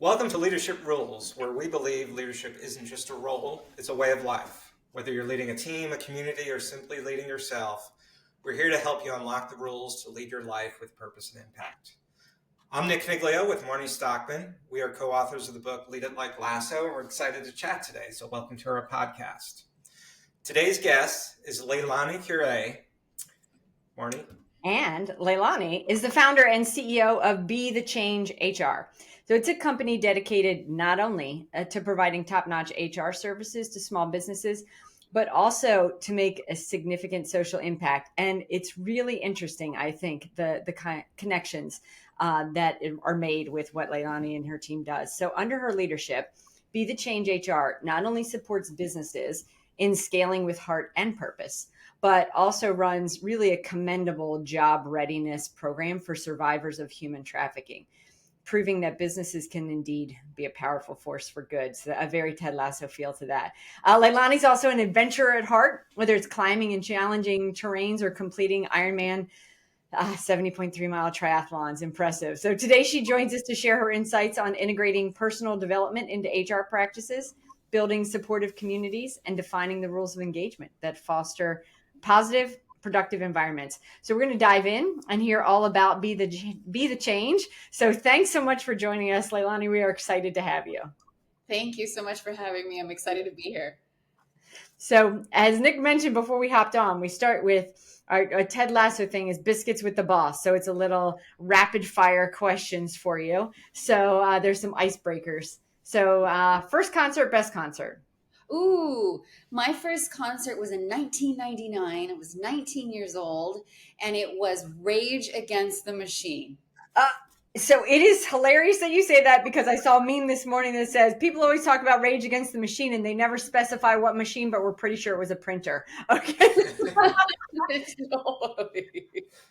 Welcome to Leadership Rules, where we believe leadership isn't just a role, it's a way of life. Whether you're leading a team, a community, or simply leading yourself, we're here to help you unlock the rules to lead your life with purpose and impact. I'm Nick Figlio with Marnie Stockman. We are co-authors of the book Lead It Like Lasso, and we're excited to chat today, so welcome to our podcast. Today's guest is LeiLani Quiray. Marnie? And LeiLani is the founder and CEO of Be the Change HR. So it's a company dedicated not only to providing top-notch HR services to small businesses, but also to make a significant social impact. And it's really interesting, I think, the connections that are made with what LeiLani and her team does. So under her leadership, Be the Change HR not only supports businesses in scaling with heart and purpose, but also runs really a commendable job readiness program for survivors of human trafficking, proving that businesses can indeed be a powerful force for good. So a very Ted Lasso feel to that. LeiLani's also an adventurer at heart, whether it's climbing in challenging terrains or completing Ironman 70.3-mile triathlons. Impressive. So today she joins us to share her insights on integrating personal development into HR practices, building supportive communities, and defining the rules of engagement that foster positive, productive environments. So we're going to dive in and hear all about Be the Change. So thanks so much for joining us, LeiLani. We are excited to have you. Thank you so much for having me. I'm excited to be here. So as Nick mentioned before we hopped on, we start with our Ted Lasso thing is biscuits with the boss. So it's a little rapid fire questions for you. So there's some icebreakers. So first concert, best concert. Ooh, my first concert was in 1999. I was 19 years old, and it was Rage Against the Machine. So it is hilarious that you say that, because I saw a meme this morning that says people always talk about Rage Against the Machine and they never specify what machine, but we're pretty sure it was a printer. Okay.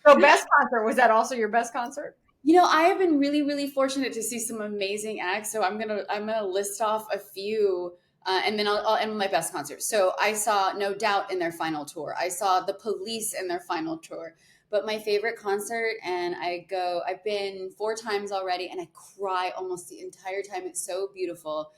So best concert, was that also your best concert? You know, I have been really, really fortunate to see some amazing acts. So I'm gonna list off a few. And then I'll end with my best concert. So I saw No Doubt in their final tour. I saw The Police in their final tour. But my favorite concert, and I've been 4 times already, and I cry almost the entire time. It's so beautiful,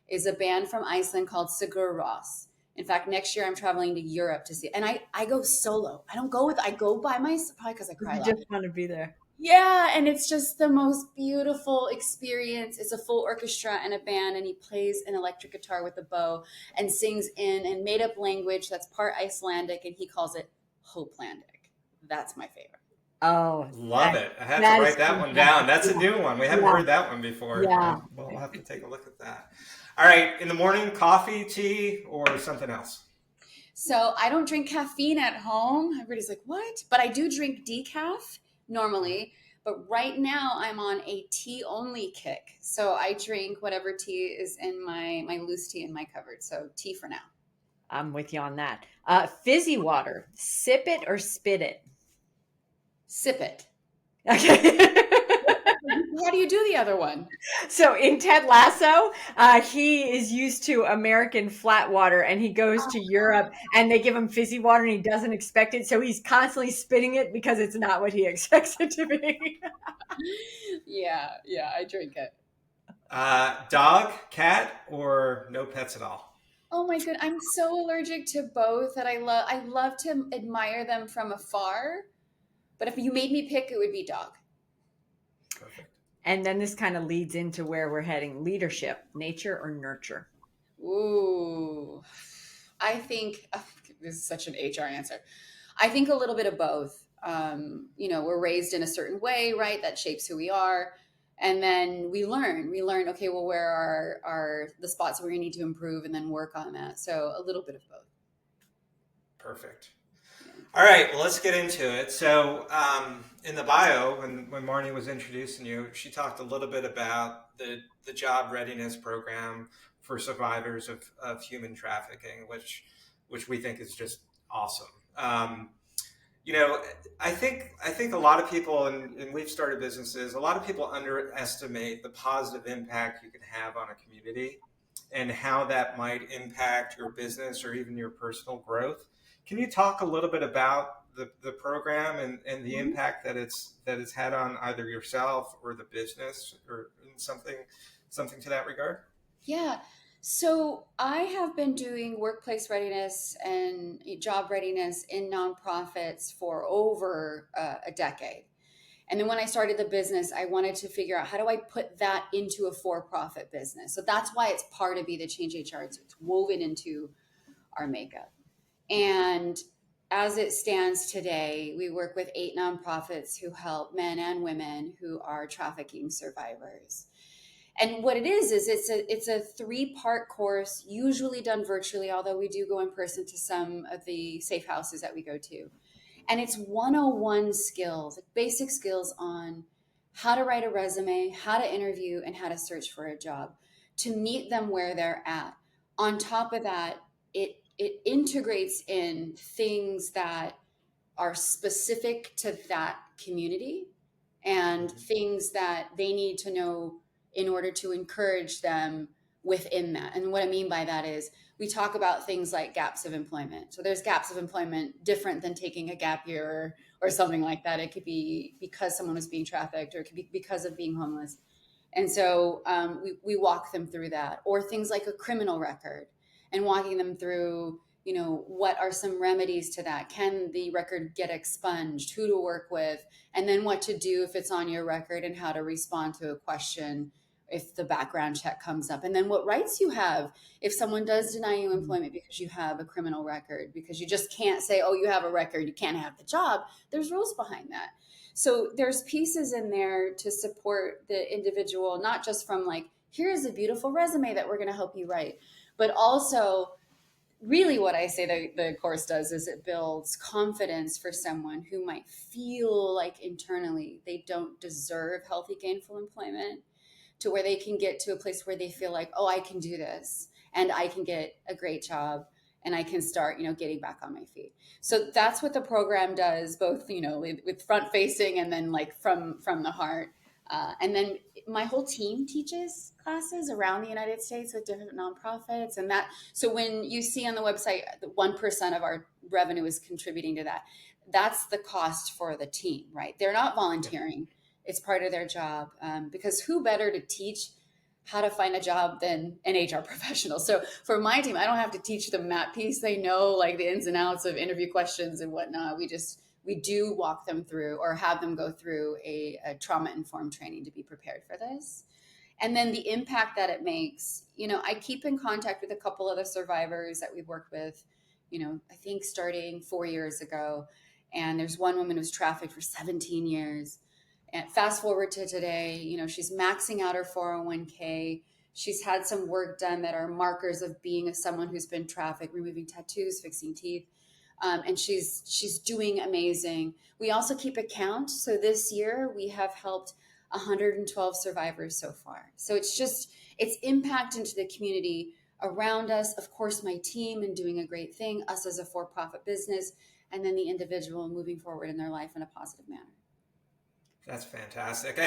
is a band from Iceland called Sigur Rós. In fact, next year I'm traveling to Europe to see, and I go solo. I go by myself, probably because I cry a lot. You just want to be there. Yeah, and it's just the most beautiful experience. It's a full orchestra and a band, and he plays an electric guitar with a bow and sings in a made-up language that's part Icelandic, and he calls it Hopelandic. That's my favorite. Oh, love it. I had to write that one down. That's a new one. We haven't heard that one before. Yeah. We'll have to take a look at that. All right. In the morning, coffee, tea, or something else? So I don't drink caffeine at home. Everybody's like, what? But I do drink decaf normally, but right now I'm on a tea only kick. So I drink whatever tea is in my loose tea in my cupboard. So tea for now. I'm with you on that. Fizzy water, sip it or spit it? Sip it. Okay. How do you do the other one? So in Ted Lasso, he is used to American flat water, and he goes to Europe and they give him fizzy water and he doesn't expect it. So he's constantly spitting it because it's not what he expects it to be. Yeah, I drink it. Dog, cat, or no pets at all? Oh my God, I'm so allergic to both that I love to admire them from afar. But if you made me pick, it would be dog. Perfect. And then this kind of leads into where we're heading. Leadership, nature or nurture? Ooh, I think this is such an HR answer. I think a little bit of both. We're raised in a certain way, right? That shapes who we are. And then we learn, okay, well, where are the spots where we need to improve, and then work on that. So a little bit of both. Perfect. All right, well, let's get into it. So in the bio, when Marnie was introducing you, she talked a little bit about the Job Readiness Program for survivors of human trafficking, which we think is just awesome. I think a lot of people, and we've started businesses, a lot of people underestimate the positive impact you can have on a community and how that might impact your business or even your personal growth. Can you talk a little bit about the program and the impact that it's had on either yourself or the business, or in something something to that regard? Yeah. So I have been doing workplace readiness and job readiness in nonprofits for over a decade. And then when I started the business, I wanted to figure out how do I put that into a for-profit business. So that's why it's part of Be the Change HR. It's woven into our makeup. And as it stands today, we work with 8 nonprofits who help men and women who are trafficking survivors. And what it is it's a 3-part course, usually done virtually, although we do go in person to some of the safe houses that we go to. And it's 101 skills, like basic skills on how to write a resume, how to interview, and how to search for a job to meet them where they're at. On top of that, it integrates in things that are specific to that community and things that they need to know in order to encourage them within that. And what I mean by that is we talk about things like gaps of employment. So there's gaps of employment different than taking a gap year or something like that. It could be because someone was being trafficked, or it could be because of being homeless. And so we walk them through that, or things like a criminal record, and walking them through, what are some remedies to that? Can the record get expunged? Who to work with? And then what to do if it's on your record, and how to respond to a question if the background check comes up. And then what rights you have if someone does deny you employment because you have a criminal record, because you just can't say, oh, you have a record, you can't have the job. There's rules behind that. So there's pieces in there to support the individual, not just from like, here's a beautiful resume that we're going to help you write, but also really what I say the course does is it builds confidence for someone who might feel like internally they don't deserve healthy, gainful employment, to where they can get to a place where they feel like, oh, I can do this, and I can get a great job, and I can start, getting back on my feet. So that's what the program does, both, with front facing and then like from the heart. And then my whole team teaches classes around the United States with different nonprofits. And so when you see on the website, 1% of our revenue is contributing to that, that's the cost for the team, right? They're not volunteering. It's part of their job, because who better to teach how to find a job than an HR professional? So for my team, I don't have to teach them that piece. They know like the ins and outs of interview questions and whatnot. We do walk them through, or have them go through a trauma-informed training to be prepared for this. And then the impact that it makes, I keep in contact with a couple of the survivors that we've worked with, I think starting 4 years ago. And there's one woman who's trafficked for 17 years. And fast forward to today, she's maxing out her 401k. She's had some work done that are markers of being someone who's been trafficked, removing tattoos, fixing teeth. And she's doing amazing. We also keep account. So this year we have helped 112 survivors so far. So it's impact into the community around us. Of course, my team and doing a great thing, us as a for-profit business, and then the individual moving forward in their life in a positive manner. That's fantastic.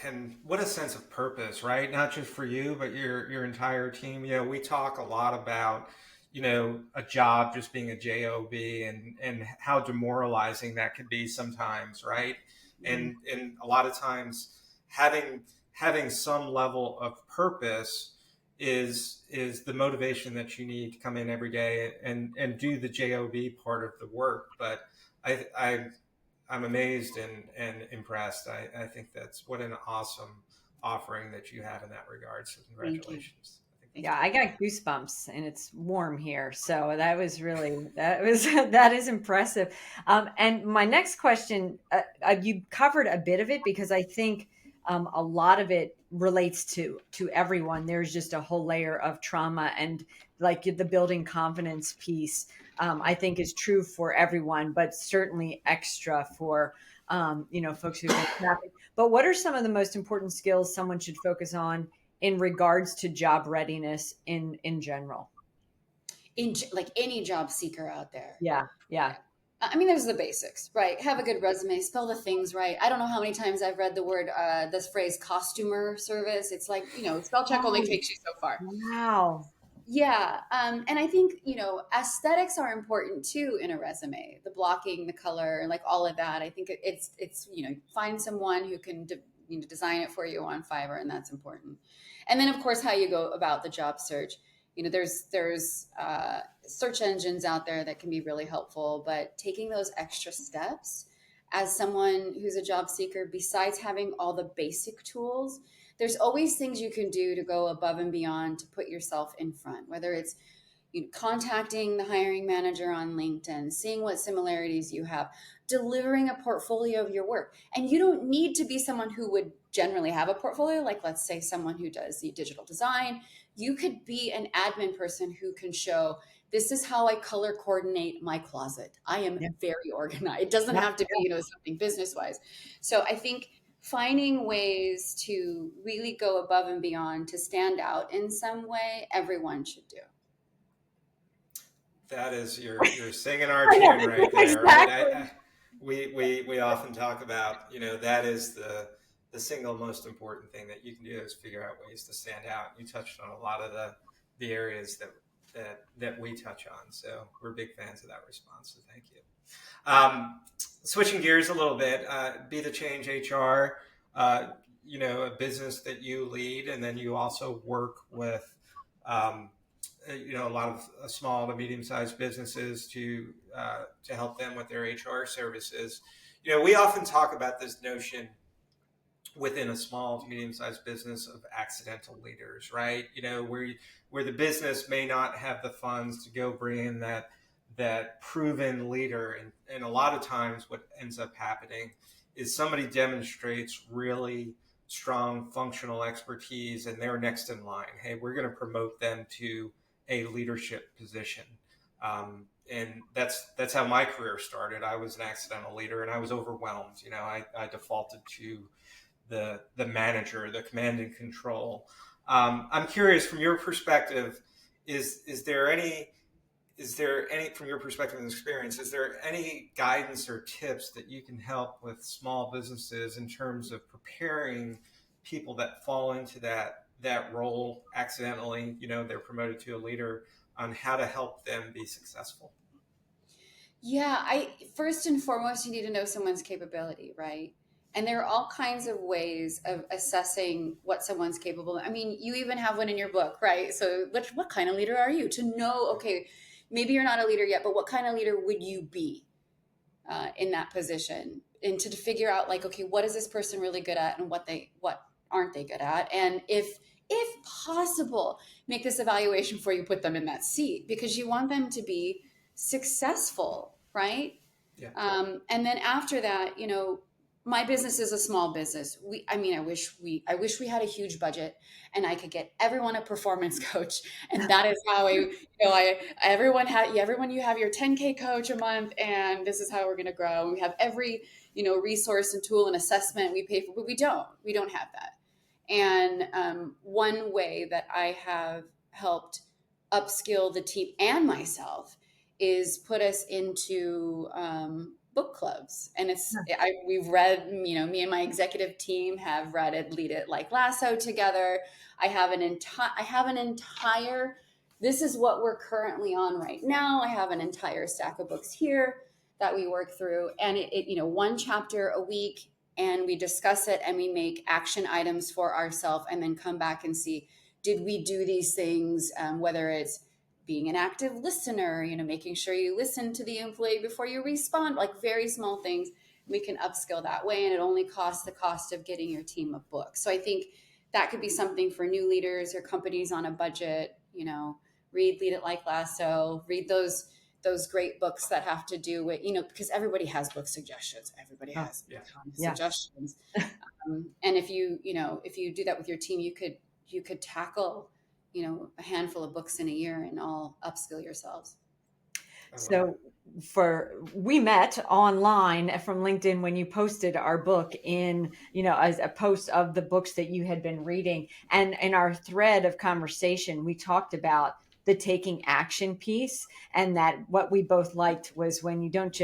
And what a sense of purpose, right? Not just for you, but your entire team. We talk a lot about, a job just being a job, and how demoralizing that can be sometimes, right? And a lot of times having some level of purpose is the motivation that you need to come in every day and do the job part of the work. But I'm amazed and impressed. I think what an awesome offering that you have in that regard. So congratulations. Yeah, I got goosebumps, and it's warm here. So that is impressive. And my next question, you covered a bit of it, because I think a lot of it relates to everyone. There's just a whole layer of trauma, and like the building confidence piece, I think is true for everyone, but certainly extra for folks who've been trafficked. But what are some of the most important skills someone should focus on in regards to job readiness in general? In like any job seeker out there. Yeah. I mean, there's the basics, right? Have a good resume, spell the things right. I don't know how many times I've read this phrase costumer service. It's like, spell check only takes you so far. Wow. Yeah. And I think, aesthetics are important too in a resume, the blocking, the color, like all of that. I think it's find someone who can need to design it for you on Fiverr, and that's important. And then, of course, how you go about the job search. There's search engines out there that can be really helpful, but taking those extra steps as someone who's a job seeker, besides having all the basic tools, there's always things you can do to go above and beyond to put yourself in front, whether it's contacting the hiring manager on LinkedIn, seeing what similarities you have, delivering a portfolio of your work. And you don't need to be someone who would generally have a portfolio, like let's say someone who does the digital design. You could be an admin person who can show, this is how I color coordinate my closet. I am very organized. It doesn't have to be, something business-wise. So I think finding ways to really go above and beyond to stand out in some way, everyone should do. That is, you're singing our tune right there. Exactly. I mean, we often talk about, that is the single most important thing that you can do is figure out ways to stand out. You touched on a lot of the areas that we touch on. So we're big fans of that response. So thank you. Switching gears a little bit, Be the Change HR, a business that you lead, and then you also work with, a lot of small to medium-sized businesses to help them with their HR services. We often talk about this notion within a small to medium-sized business of accidental leaders, right? Where the business may not have the funds to go bring in that proven leader, and a lot of times what ends up happening is somebody demonstrates really strong functional expertise and they're next in line. Hey, we're going to promote them to a leadership position. And that's how my career started. I was an accidental leader and I was overwhelmed. I defaulted to the manager, the command and control. I'm curious, from your perspective, is there any from your perspective and experience, is there any guidance or tips that you can help with small businesses in terms of preparing people that fall into that role accidentally, they're promoted to a leader, on how to help them be successful? Yeah, first and foremost, you need to know someone's capability, right? And there are all kinds of ways of assessing what someone's capable of. I mean, you even have one in your book, right? So what kind of leader are you? To know, okay, maybe you're not a leader yet, but what kind of leader would you be in that position? And to figure out, like, okay, what is this person really good at, and what aren't they good at? And if possible, make this evaluation before you put them in that seat, because you want them to be successful, right? Yeah. And then after that, my business is a small business. I wish we had a huge budget and I could get everyone a performance coach. And that is how everyone you have your 10K coach a month, and this is how we're going to grow. And we have every, resource and tool and assessment we pay for, but we don't have that. And one way that I have helped upskill the team and myself is put us into book clubs. And we've read, me and my executive team have read it, Lead It Like Lasso together. I have an entire, this is what we're currently on right now. I have an entire stack of books here that we work through, and it one chapter a week, and we discuss it and we make action items for ourselves, and then come back and see, did we do these things? Whether it's being an active listener, making sure you listen to the employee before you respond, like very small things, we can upskill that way. And it only costs the cost of getting your team a book. So I think that could be something for new leaders or companies on a budget, read Lead It Like Lasso, read those great books that have to do with, because everybody has book suggestions. Everybody has suggestions. And if you do that with your team, you could tackle, a handful of books in a year and all upskill yourselves. So we met online from LinkedIn when you posted our book in, as a post of the books that you had been reading. And in our thread of conversation, we talked about the taking action piece, and that what we both liked was when you don't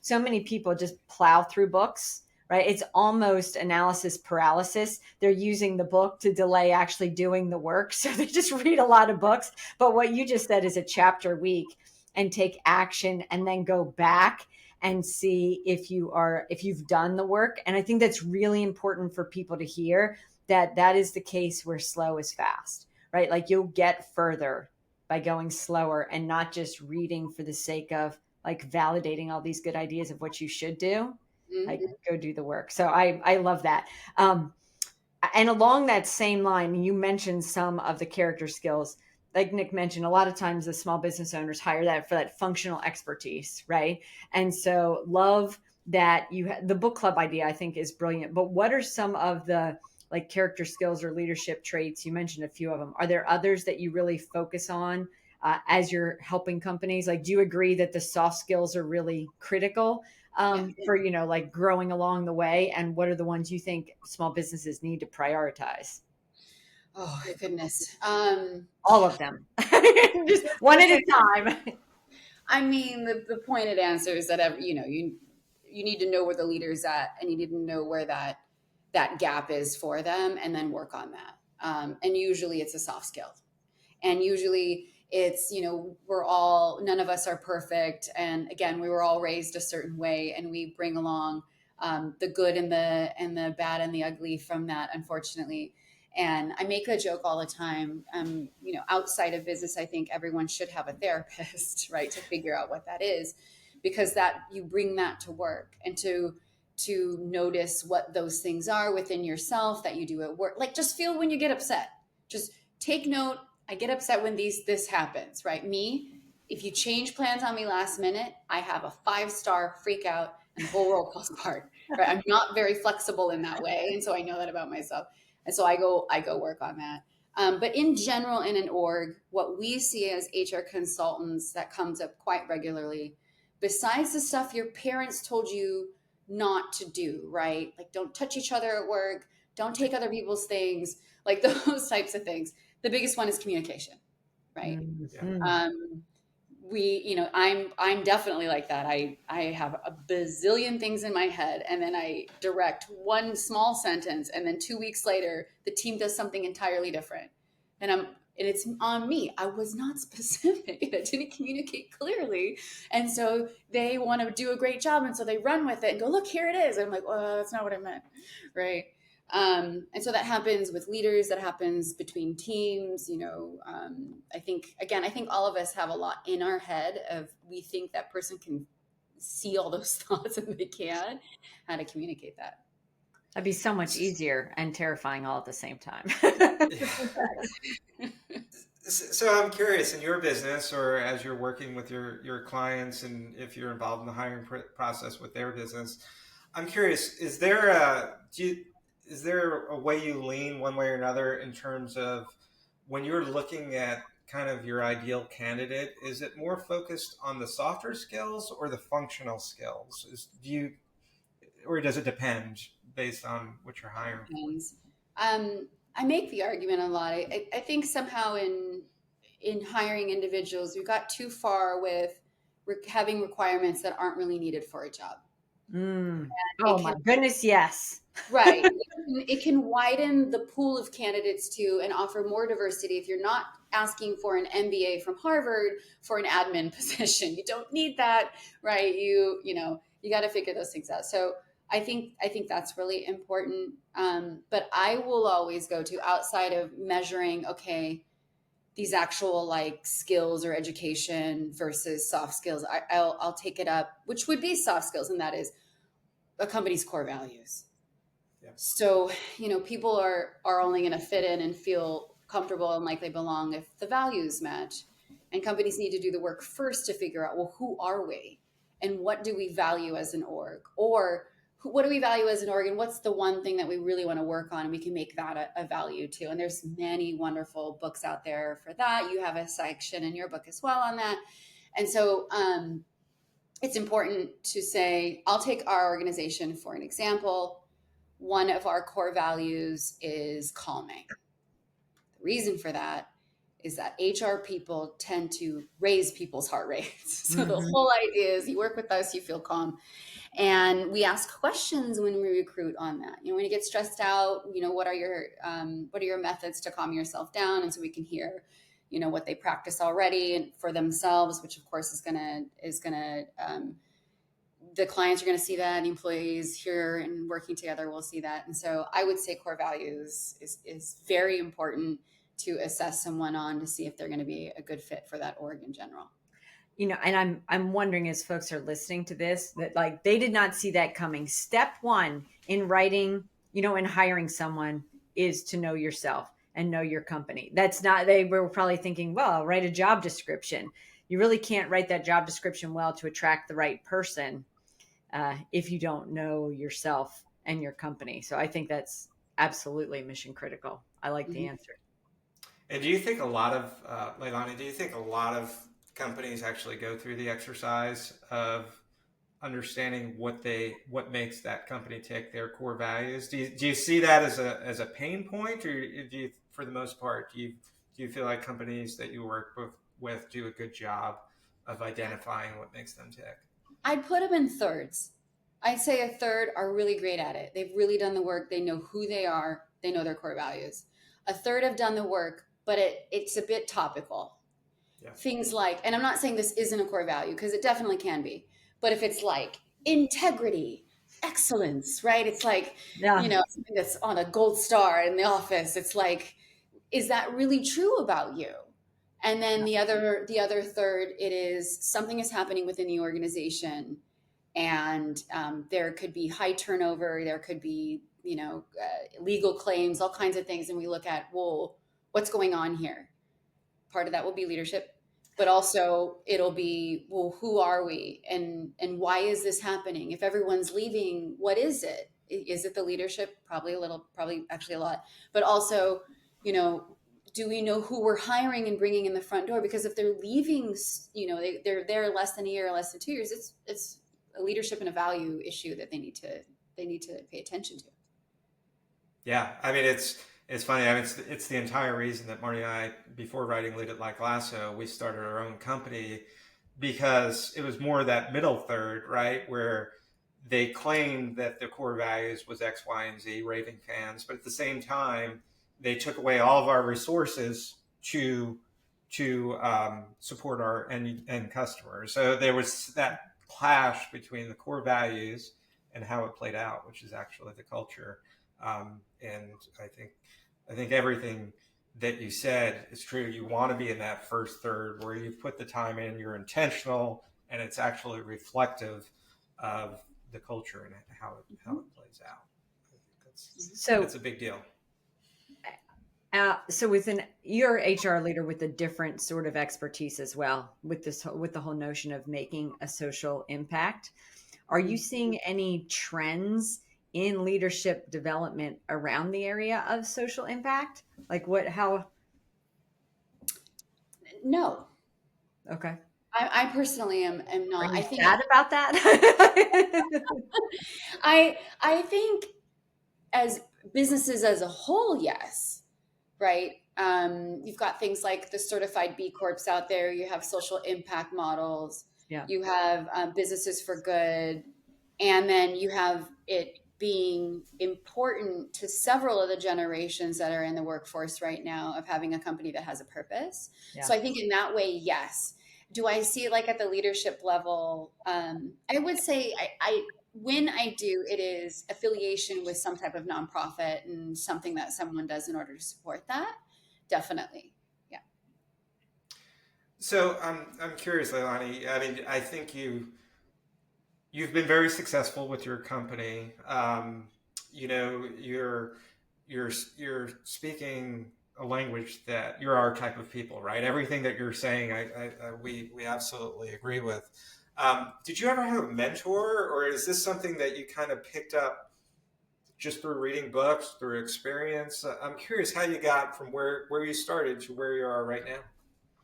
so many people just plow through books, right? It's almost analysis paralysis. They're using the book to delay actually doing the work. So they just read a lot of books. But what you just said is a chapter a week and take action, and then go back and see if you've done the work. And I think that's really important for people to hear, that is the case where slow is fast, right? Like you'll get further by going slower and not just reading for the sake of like validating all these good ideas of what you should do. Like go do the work. So I love that. And along that same line, you mentioned some of the character skills. Like Nick mentioned, a lot of times the small business owners hire that for that functional expertise, right? And so love that the book club idea, I think, is brilliant. But what are some of the like character skills or leadership traits? You mentioned a few of them. Are there others that you really focus on as you're helping companies? Like, do you agree that the soft skills are really critical for, like growing along the way? And what are the ones you think small businesses need to prioritize? Oh goodness. All of them. Just one at a time. I mean, the pointed answer is that you need to know where the leader's at, and you need to know where that gap is for them, and then work on that. And usually it's a soft skill, and usually it's none of us are perfect, and again, we were all raised a certain way, and we bring along the good and the bad and the ugly from that, unfortunately. And I make a joke all the time. Outside of business, I think everyone should have a therapist, right, to figure out what that is, because that you bring that to work, and to notice what those things are within yourself that you do at work. Like, just feel when you get upset. Just take note. I get upset when this happens, right? Me, if you change plans on me last minute, I have a 5-star freak out and the whole world falls apart, right? I'm not very flexible in that way. And so I know that about myself. And so I go work on that. But in general, in an org, what we see as HR consultants that comes up quite regularly, besides the stuff your parents told you not to do, right? Like, don't touch each other at work, don't take other people's things, like those types of things. The biggest one is communication, right? Mm-hmm. I'm definitely like that. I have a bazillion things in my head, and then I direct one small sentence, and then 2 weeks later the team does something entirely different, and it's on me. I was not specific, and I didn't communicate clearly, and so they want to do a great job, and so they run with it and go, look, here it is. I'm like, well, that's not what I meant, right? And so that happens with leaders, that happens between teams. I think all of us have a lot in our head of, we think that person can see all those thoughts, and they can, how to communicate that. That'd be so much easier and terrifying all at the same time. So I'm curious, in your business, or as you're working with your clients, and if you're involved in the hiring process with their business, I'm curious, is there a way you lean one way or another in terms of when you're looking at kind of your ideal candidate? Is it more focused on the softer skills or the functional skills? Or does it depend based on what you're hiring for? I make the argument a lot. I think somehow in hiring individuals, we got too far with having requirements that aren't really needed for a job. Oh my goodness, yes. Right. It can widen the pool of candidates too, and offer more diversity. If you're not asking for an MBA from Harvard for an admin position, you don't need that, right? You got to figure those things out. So I think that's really important. But I will always go to, outside of measuring, okay, these actual like skills or education versus soft skills, I'll take it up, which would be soft skills, and that is a company's core values. Yeah. So, people are only going to fit in and feel comfortable and like they belong if the values match. And companies need to do the work first to figure out, well, who are we? And what do we value as an org? Or what do we value as an org? And what's the one thing that we really want to work on? And we can make that a value too. And there's many wonderful books out there for that. You have a section in your book as well on that. And so, it's important to say, I'll take our organization for an example. One of our core values is calming. The reason for that is that HR people tend to raise people's heart rates. So the whole idea is, you work with us, you feel calm. And we ask questions when we recruit on that. When you get stressed out, what are your methods to calm yourself down? And so we can hear, what they practice already and for themselves, which of course is gonna the clients are going to see that, the employees here and working together will see that. And so I would say core values is very important to assess someone on, to see if they're going to be a good fit for that org in general. And I'm wondering, as folks are listening to this, that like they did not see that coming. Step one in writing, in hiring someone is to know yourself and know your company. They were probably thinking, well, I'll write a job description. You really can't write that job description well to attract the right person if you don't know yourself and your company. So I think that's absolutely mission critical. I like the answer. And do you think LeiLani, do you think a lot of companies actually go through the exercise of understanding what makes that company tick, their core values? Do you see that as a pain point, or do you, for the most part, do you feel like companies that you work with do a good job of identifying what makes them tick? I'd put them in thirds. I'd say a third are really great at it. They've really done the work. They know who they are. They know their core values. A third have done the work, but it's a bit topical. Yeah. Things like, and I'm not saying this isn't a core value, because it definitely can be, but if it's like integrity, excellence, right? It's like, something that's on a gold star in the office. It's like, is that really true about you? And then the other third, it is something is happening within the organization, and there could be high turnover. There could be, legal claims, all kinds of things. And we look at, well, what's going on here? Part of that will be leadership, but also it'll be, well, who are we? And why is this happening? If everyone's leaving, what is it? Is it the leadership? Probably actually a lot, but also, do we know who we're hiring and bringing in the front door? Because if they're leaving, they're there less than a year, less than 2 years, it's a leadership and a value issue that they need to pay attention to. Yeah. I mean, it's funny. I mean, it's the entire reason that Marnie and I, before writing Lead It Like Lasso, we started our own company, because it was more that middle third, right? Where they claimed that the core values was X, Y, and Z, raving fans. But at the same time, they took away all of our resources to support our end customers. So there was that clash between the core values and how it played out, which is actually the culture. And I think everything that you said is true. You want to be in that first third where you've put the time in, you're intentional, and it's actually reflective of the culture and how it plays out. I think that's a big deal. So you're HR leader with a different sort of expertise as well, with the whole notion of making a social impact. Are you seeing any trends in leadership development around the area of social impact? Like how? No. Okay. I personally am not. Are you sad about that? I think as businesses as a whole, yes. Right. You've got things like the certified B Corps out there. You have social impact models. Yeah. You have businesses for good. And then you have it being important to several of the generations that are in the workforce right now of having a company that has a purpose. Yeah. So I think in that way, yes. Do I see it like at the leadership level? I would say when I do, it is affiliation with some type of nonprofit and something that someone does in order to support that. Definitely. Yeah. So I'm curious, LeiLani. I mean, I think you've been very successful with your company. You're speaking a language that you're our type of people, right? Everything that you're saying, we absolutely agree with. Did you ever have a mentor, or is this something that you kind of picked up just through reading books, through experience? I'm curious how you got from where you started to where you are right now.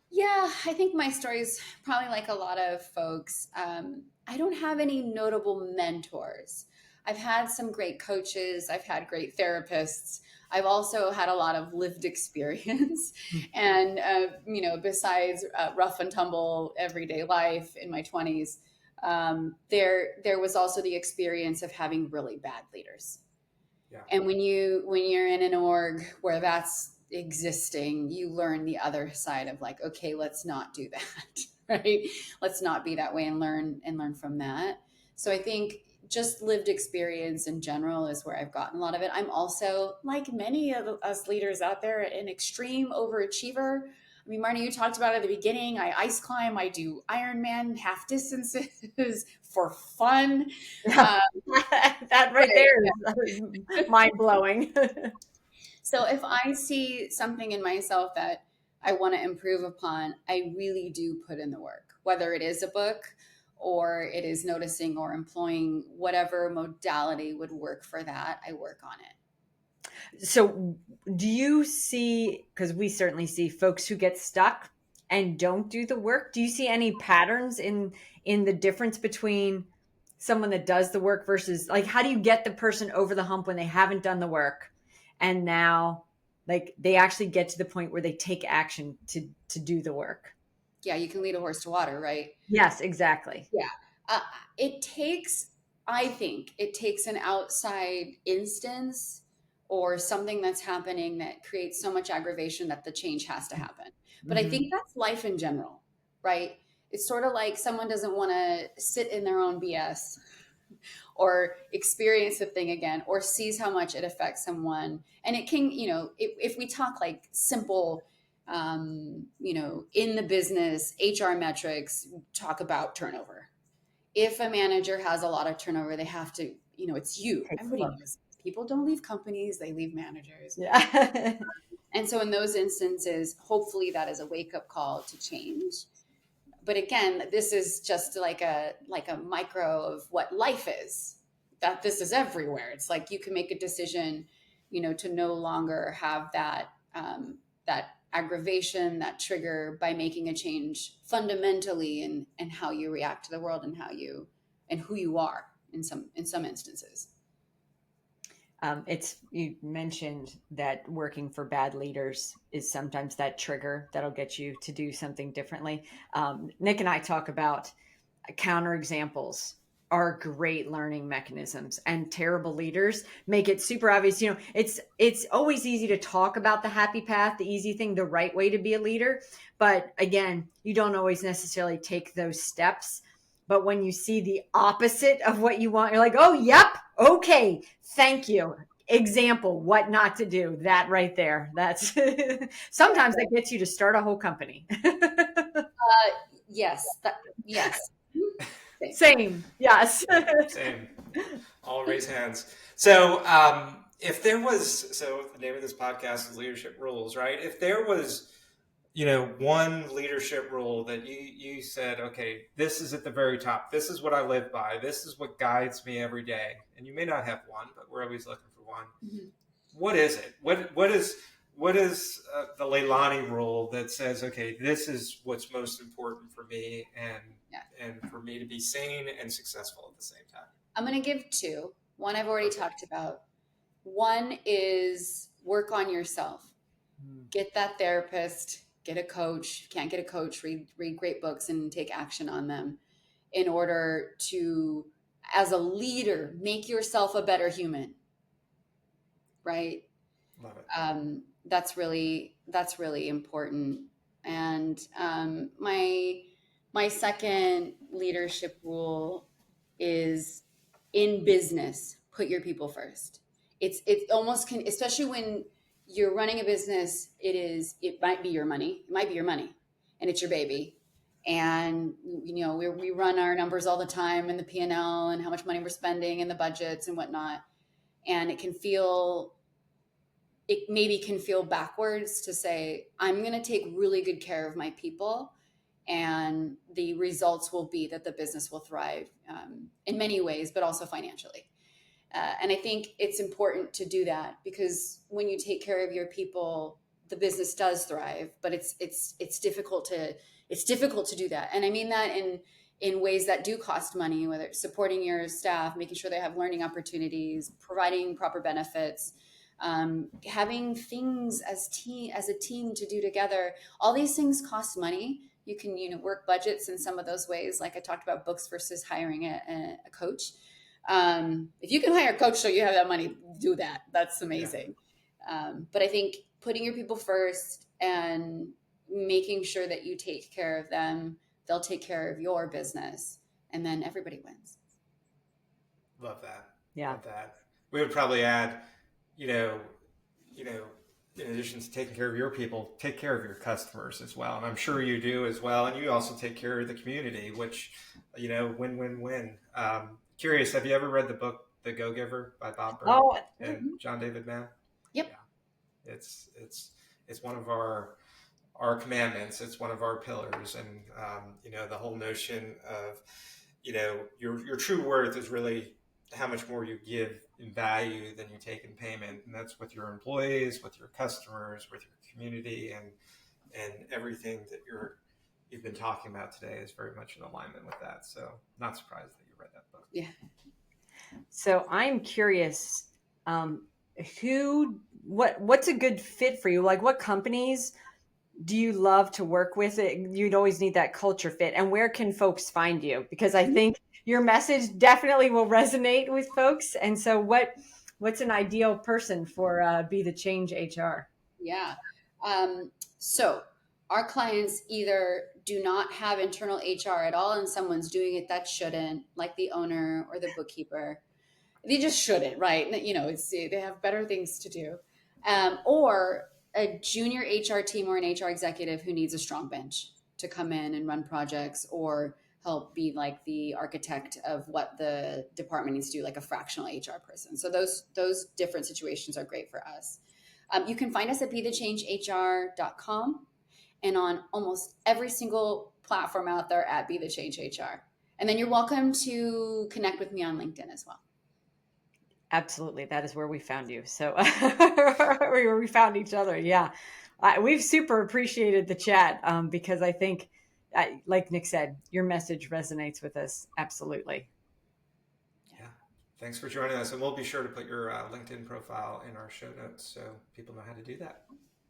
Yeah, I think my story is probably like a lot of folks. I don't have any notable mentors. I've had some great coaches. I've had great therapists. I've also had a lot of lived experience. And, besides rough and tumble everyday life in my 20s, there was also the experience of having really bad leaders. Yeah. And when you're in an org where that's existing, you learn the other side of like, okay, let's not do that, right? Let's not be that way and learn from that. So I think just lived experience in general is where I've gotten a lot of it. I'm also, like many of us leaders out there, an extreme overachiever. I mean, Marnie, you talked about it at the beginning. I ice climb, I do Ironman half distances for fun. Yeah. That right Right. there is mind blowing. So if I see something in myself that I want to improve upon, I really do put in the work, whether it is a book or it is noticing or employing whatever modality would work for that, I work on it. So, do you see, because we certainly see folks who get stuck and don't do the work, do you see any patterns in the difference between someone that does the work versus, like, how do you get the person over the hump when they haven't done the work and now like they actually get to the point where they take action to do the work? Yeah, you can lead a horse to water, right? Yes, exactly. Yeah. Uh, it takes, I think, it takes an outside instance or something that's happening that creates so much aggravation that the change has to happen. But I Hmm. think that's life in general, right? It's sort of like someone doesn't want to sit in their own BS or experience the thing again or sees how much it affects someone. And it can, if we talk like simple, in the business, HR metrics talk about turnover. If a manager has a lot of turnover, they have to, it's you. Take a Everybody look. knows people don't leave companies, they leave managers. Yeah. And so in those instances, hopefully that is a wake up call to change. But again, this is just like a micro of what life is. That this is everywhere. It's like you can make a decision, to no longer have that aggravation, that trigger by making a change fundamentally in how you react to the world and who you are in some instances. It's you mentioned that working for bad leaders is sometimes that trigger that'll get you to do something differently. Nick and I talk about counterexamples are great learning mechanisms, and terrible leaders make it super obvious. It's always easy to talk about the happy path, the easy thing, the right way to be a leader, but again, you don't always necessarily take those steps. But when you see the opposite of what you want, you're like, oh, yep, okay, thank you. Example, what not to do. That right there. That's sometimes that gets you to start a whole company. Yes, yes. Same. Same. Yes. Same. All raise hands. So, so the name of this podcast is Leadership Rules, right? If there was, one leadership rule that you said, okay, this is at the very top. This is what I live by. This is what guides me every day. And you may not have one, but we're always looking for one. Mhm. What is it? What is the LeiLani rule that says, okay, this is what's most important for me and for me to be sane and successful at the same time? I'm going to give two. One I've already Okay. talked about. One is work on yourself. Get that therapist, get a coach. If you can't get a coach, read great books and take action on them in order to, as a leader, make yourself a better human. Right? Love it. That's really important. And my second leadership rule is in business, put your people first. It almost can, especially when you're running a business, it might be your money. It might be your money and it's your baby. And, we run our numbers all the time and the P&L and how much money we're spending and the budgets and whatnot. And it maybe can feel backwards to say, I'm going to take really good care of my people, and the results will be that the business will thrive in many ways, but also financially. And I think it's important to do that because when you take care of your people, the business does thrive. But it's difficult to do that, and I mean that in ways that do cost money, whether it's supporting your staff, making sure they have learning opportunities, providing proper benefits, having things as a team to do together. All these things cost money. You can work budgets in some of those ways, like I talked about books versus hiring a coach. If you can hire a coach so you have that money, do that. That's amazing. But I think putting your people first and making sure that you take care of them, they'll take care of your business, and then everybody wins. Love that. Yeah. Love that. We would probably add, you know, you know, in addition to taking care of your people, take care of your customers as well. And I'm sure you do as well. And you also take care of the community, which, win, win, win. Curious, have you ever read the book The Go-Giver by Bob Burg Oh, and John David Mann? Yep. Yeah. It's one of our commandments. It's one of our pillars. And, the whole notion of, your true worth is really how much more you give in value than you take in payment, and that's with your employees, with your customers, with your community, and everything that you've been talking about today is very much in alignment with that. So, not surprised that you read that book. Yeah. So I'm curious, what's a good fit for you? Like, what companies do you love to work with? You'd always need that culture fit. And where can folks find you? Because I think your message definitely will resonate with folks. And so what's an ideal person for Be the Change HR? Yeah. So our clients either do not have internal HR at all, and someone's doing it that shouldn't, like the owner or the bookkeeper. They just shouldn't, right? They have better things to do. Or a junior HR team or an HR executive who needs a strong bench to come in and run projects or help be like the architect of what the department needs to do, like a fractional HR person. So those different situations are great for us. You can find us at bethechangehr.com and on almost every single platform out there at Be the Change HR. And then you're welcome to connect with me on LinkedIn as well. Absolutely. That is where we found you. So we found each other. Yeah. We've super appreciated the chat because I think, like Nick said, your message resonates with us. Absolutely. Yeah. Thanks for joining us. And we'll be sure to put your LinkedIn profile in our show notes so people know how to do that.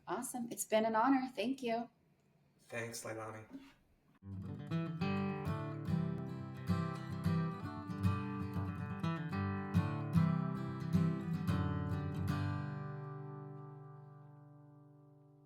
Awesome. It's been an honor. Thank you. Thanks, LeiLani.